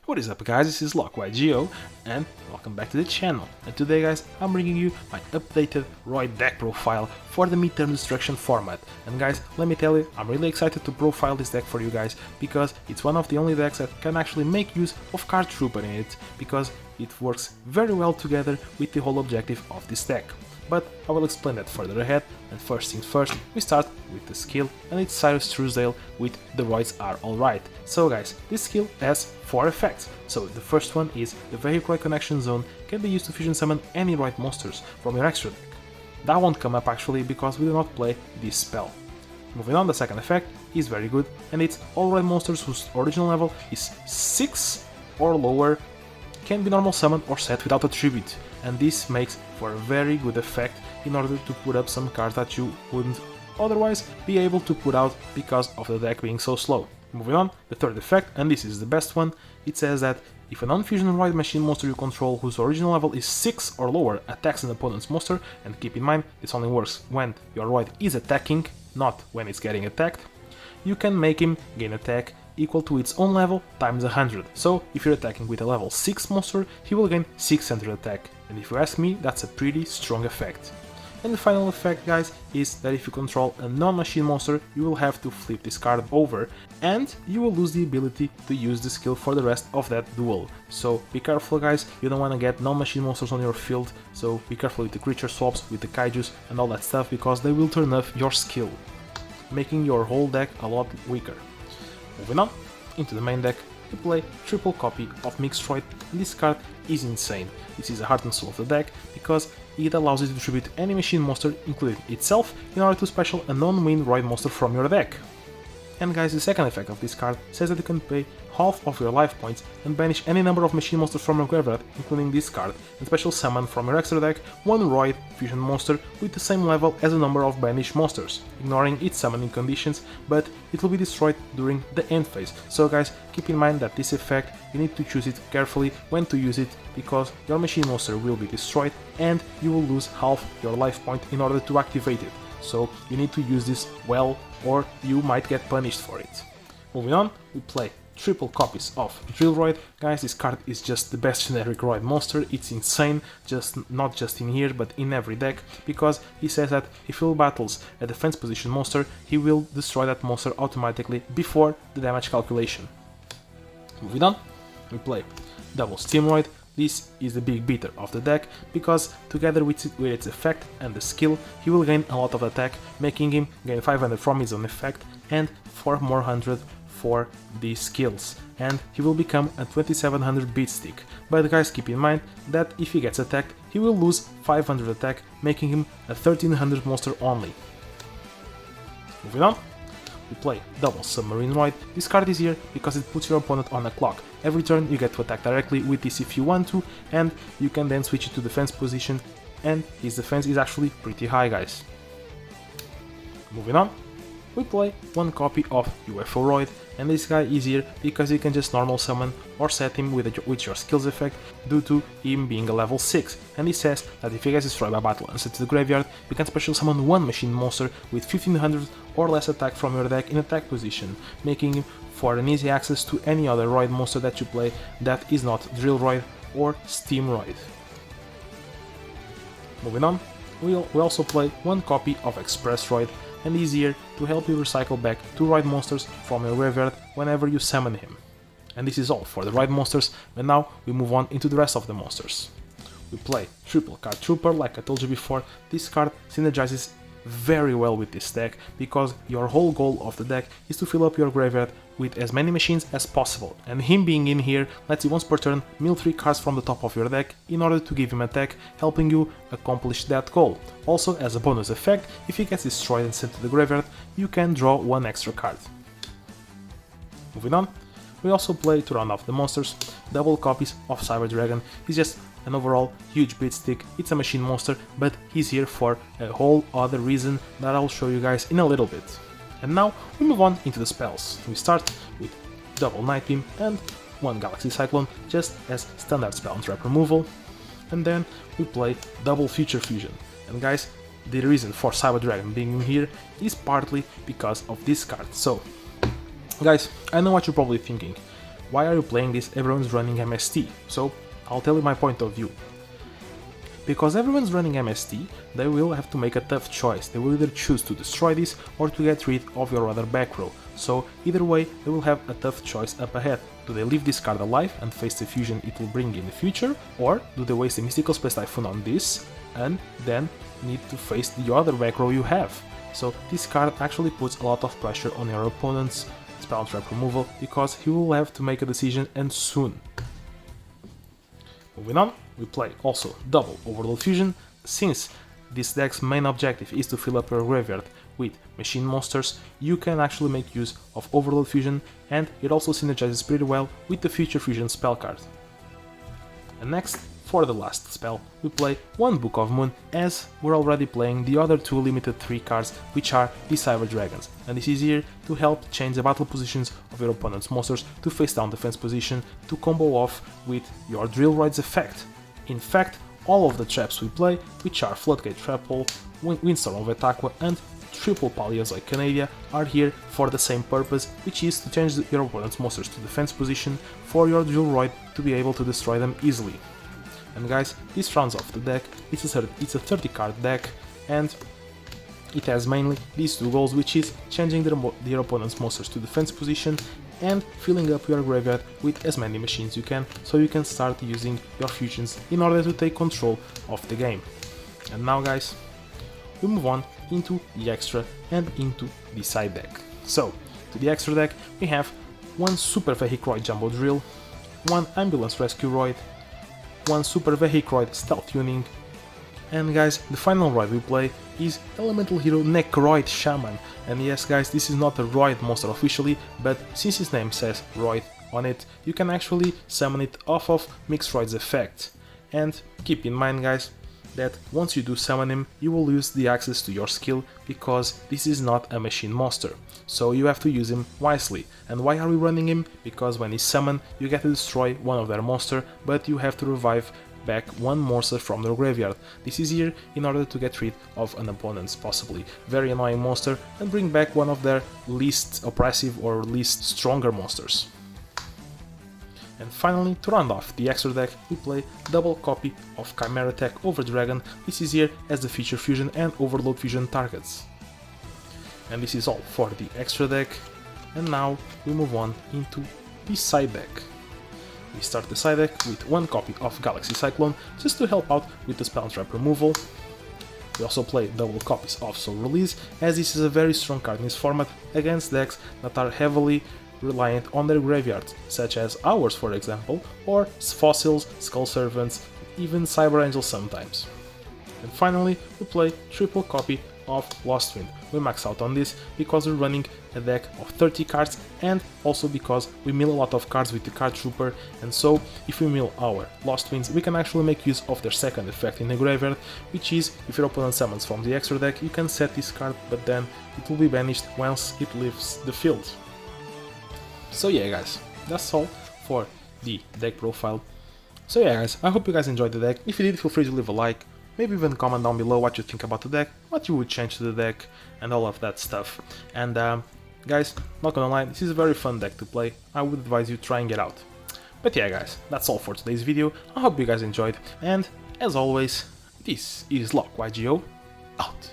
What is up guys, this is LockYGO and welcome back to the channel. And today guys, I'm bringing you my updated Roid deck profile for the Midterm Destruction format. And guys, let me tell you, I'm really excited to profile this deck for you guys because it's one of the only decks that can actually make use of Card Trooper in it, because it works very well together with the whole objective of this deck. But I will explain that further ahead, and first things first, we start with the skill, and it's Cyrus Truesdale with the Roids are alright. So guys, this skill has 4 effects. So the first one is the Vehicular Connection Zone can be used to fusion summon any Roid monsters from your extra deck. That won't come up actually because we do not play this spell. Moving on, the second effect is very good, and it's all Roid monsters whose original level is 6 or lower can be normal summoned or set without a tribute, and this makes for a very good effect in order to put up some cards that you wouldn't otherwise be able to put out because of the deck being so slow. Moving on, the third effect, and this is the best one, it says that if a non-fusion Roid machine monster you control whose original level is 6 or lower attacks an opponent's monster, and keep in mind this only works when your Roid is attacking, not when it's getting attacked, you can make him gain attack equal to its own level times 100. So if you're attacking with a level 6 monster, he will gain 600 attack, and if you ask me, that's a pretty strong effect. And the final effect guys is that if you control a non-machine monster, you will have to flip this card over, and you will lose the ability to use the skill for the rest of that duel. So be careful guys, you don't want to get non-machine monsters on your field, so be careful with the creature swaps, with the kaijus and all that stuff, because they will turn off your skill, making your whole deck a lot weaker. Moving on, into the main deck, you play triple copy of Mixed Roid, and this card is insane. This is the heart and soul of the deck, because it allows you to tribute any machine monster, including itself, in order to special a non-win Roid monster from your deck. And guys, the second effect of this card says that you can pay half of your life points and banish any number of machine monsters from your graveyard, including this card, and special summon from your extra deck one Roid fusion monster with the same level as the number of banished monsters, ignoring its summoning conditions, but it will be destroyed during the end phase. So guys, keep in mind that this effect, you need to choose it carefully when to use it, because your machine monster will be destroyed and you will lose half your life point in order to activate it. So you need to use this well, or you might get punished for it. Moving on, we play triple copies of Drill Roid. Guys, this card is just the best generic Roid monster. It's insane, not just in here but in every deck, because he says that if he battles a defense position monster, he will destroy that monster automatically before the damage calculation. Moving on, we play double Steam Roid. This is the big beater of the deck, because together with its effect and the skill, he will gain a lot of attack, making him gain 500 from his own effect and 400 for these skills, and he will become a 2700 beat stick. But guys, keep in mind that if he gets attacked, he will lose 500 attack, making him a 1300 monster only. Moving on, we play double Submarine Roid. This card is here because it puts your opponent on a clock. Every turn you get to attack directly with this if you want to, and you can then switch it to defense position, and his defense is actually pretty high guys. Moving on, we play one copy of UFO Roid, and this guy is here because you can just normal summon or set him with your skills effect due to him being a level 6, and he says that if he gets destroyed by battle and sent to the graveyard, you can special summon one machine monster with 1500 or less attack from your deck in attack position, making him for an easy access to any other Roid monster that you play that is not Drill Roid or Steam Roid. Moving on, we also play one copy of Express Roid, and he's here to help you recycle back 2 Roid monsters from your graveyard whenever you summon him. And this is all for the Roid monsters, and now we move on into the rest of the monsters. We play triple Card Trooper. Like I told you before, this card synergizes very well with this deck, because your whole goal of the deck is to fill up your graveyard with as many machines as possible, and him being in here lets you once per turn mill 3 cards from the top of your deck in order to give him attack, helping you accomplish that goal. Also, as a bonus effect, if he gets destroyed and sent to the graveyard, you can draw 1 extra card. Moving on, we also play, to round off the monsters, double copies of Cyber Dragon. He's just an overall huge beat stick. It's a machine monster, but he's here for a whole other reason that I'll show you guys in a little bit. And now we move on into the spells. We start with double Night Beam and one Galaxy Cyclone just as standard spell and trap removal, and then we play double Future Fusion. And guys, the reason for Cyber Dragon being in here is partly because of this card. So guys, I know what you're probably thinking. why are you playing this? Everyone's running MST. So I'll tell you my point of view. Because everyone's running MST, they will have to make a tough choice. They will either choose to destroy this or to get rid of your other back row. So either way, they will have a tough choice up ahead. Do they leave this card alive and face the fusion it will bring in the future? Or do they waste a Mystical Space Typhoon on this and then need to face the other back row you have? So this card actually puts a lot of pressure on your opponent's spell trap removal because he will have to make a decision, and soon. Moving on, we play also double Overload Fusion. Since this deck's main objective is to fill up your graveyard with machine monsters, you can actually make use of Overload Fusion, and it also synergizes pretty well with the Future Fusion spell card. And next, for the last spell, we play one Book of Moon, as we're already playing the other two limited 3 cards, which are the Cyber Dragons, and this is here to help change the battle positions of your opponent's monsters to face down defense position to combo off with your Drill Roids effect. In fact, all of the traps we play, which are Floodgate Trap Hole, Windstorm of Etaqua and Triple Paleozoic Canadia, are here for the same purpose, which is to change your opponent's monsters to defense position for your Drill Roid to be able to destroy them easily. And guys, this rounds off the deck. It's a 30 card deck, and it has mainly these two goals, which is changing your opponent's monsters to defense position and filling up your graveyard with as many machines you can, so you can start using your fusions in order to take control of the game. And now guys, we move on into the extra and into the side deck. So, to the extra deck we have one Super Vehicroid Jumbo Drill, one Ambulance Rescue Roid, one Super Vehicroid Stealth Tuning, and guys, the final Roid we play is Elemental Hero Necroid Shaman. And yes guys, this is not a Roid monster officially, but since his name says Roid on it, you can actually summon it off of Mixed Roid's effect. And keep in mind guys, that once you do summon him, you will lose the access to your skill, because this is not a machine monster. So you have to use him wisely. And why are we running him? Because when he's summoned, you get to destroy one of their monster, but you have to revive back one monster from their graveyard. This is here in order to get rid of an opponent's possibly very annoying monster and bring back one of their least oppressive or least stronger monsters. And finally, to round off the extra deck, we play double copy of Chimera Tech Overdragon. This is here as the Feature Fusion and Overload Fusion targets. And this is all for the extra deck, and now we move on into the side deck. We start the side deck with one copy of Galaxy Cyclone, just to help out with the spell trap removal. We also play double copies of Soul Release, as this is a very strong card in this format against decks that are heavily reliant on their graveyards, such as ours for example, or Fossils, Skull Servants, even Cyber Angels sometimes. And finally, we play triple copy of Lost Wind. We max out on this because we're running a deck of 30 cards, and also because we mill a lot of cards with the Card Trooper, and so if we mill our Lost Winds, we can actually make use of their second effect in the graveyard, which is if your opponent summons from the extra deck, you can set this card, but then it will be banished once it leaves the field. So yeah guys, that's all for the deck profile. So yeah guys, I hope you guys enjoyed the deck. If you did, feel free to leave a like, maybe even comment down below what you think about the deck, what you would change to the deck, and all of that stuff. And guys, not gonna lie, this is a very fun deck to play. I would advise you trying it out. But yeah guys, that's all for today's video. I hope you guys enjoyed, and as always, this is LockYGO out.